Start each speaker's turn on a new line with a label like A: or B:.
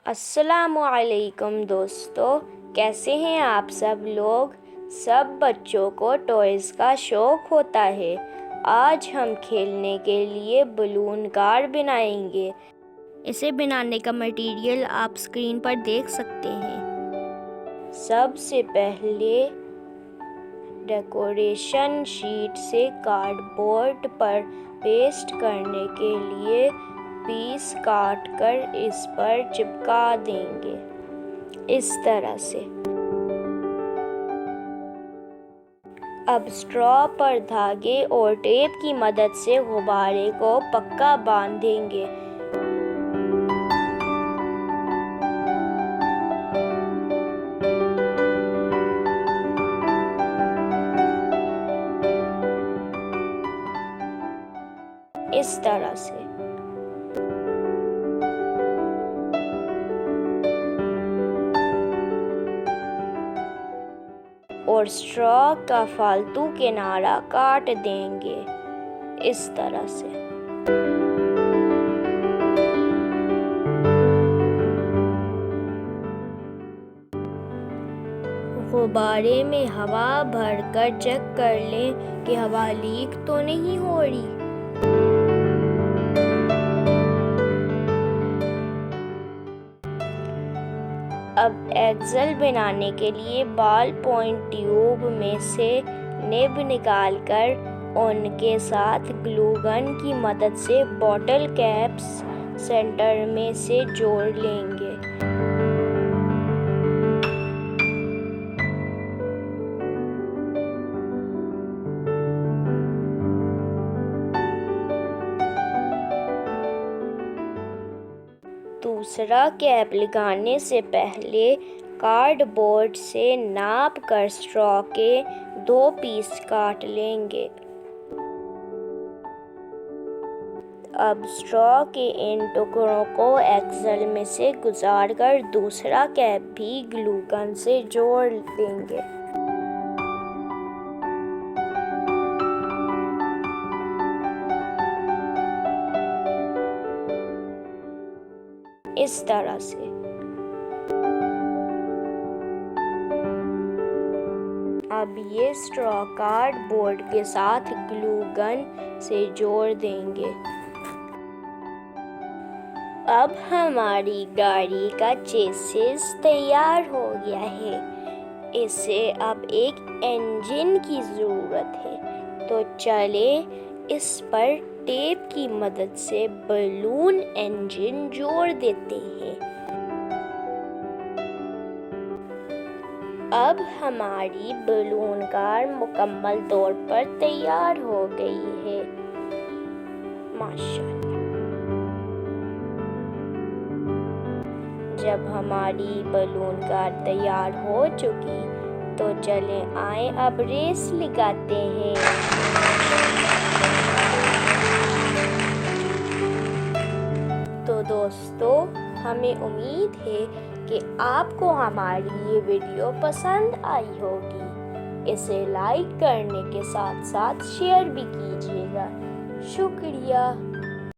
A: अस्सलामुअलैकुम दोस्तों, कैसे हैं आप सब लोग। सब बच्चों को टॉयज़ का शौक़ होता है। आज हम खेलने के लिए बलून कार बनाएंगे। इसे बनाने का मटेरियल आप स्क्रीन पर देख सकते हैं। सबसे पहले डेकोरेशन शीट से कार्डबोर्ड पर पेस्ट करने के लिए पीस काट कर इस पर चिपका देंगे, इस तरह से। अब स्ट्रॉ पर धागे और टेप की मदद से गुब्बारे को पक्का बांधेंगे। इस तरह से। और स्ट्रॉ का फालतू किनारा काट देंगे, इस तरह से। गुब्बारे में हवा भरकर चेक कर लें कि हवा लीक तो नहीं हो रही। अब एक्सल बनाने के लिए बॉल पॉइंट ट्यूब में से निब निकालकर उनके साथ ग्लू गन की मदद से बॉटल कैप्स सेंटर में से जोड़ लेंगे। दूसरा कैप लगाने से पहले कार्डबोर्ड से नाप कर स्ट्रॉ के 2 पीस काट लेंगे। अब स्ट्रॉ के इन टुकड़ों को एक्सल में से गुजारकर दूसरा कैप भी ग्लू गन से जोड़ देंगे। इस तरह से। अब ये स्ट्रॉ कार्डबोर्ड के साथ ग्लू गन से जोड़ देंगे। अब हमारी गाड़ी का चेसिस तैयार हो गया है। इसे अब एक इंजन की ज़रूरत है, तो चले इस पर टेप की मदद से बलून इंजन जोड़ देते हैं। अब हमारी बलून कार मुकम्मल तौर पर तैयार हो गई है। माशाअल्लाह। जब हमारी बलून कार तैयार हो चुकी तो चले आए अब रेस लगाते हैं। तो दोस्तों, हमें उम्मीद है कि आपको हमारी ये वीडियो पसंद आई होगी। इसे लाइक करने के साथ साथ शेयर भी कीजिएगा। शुक्रिया।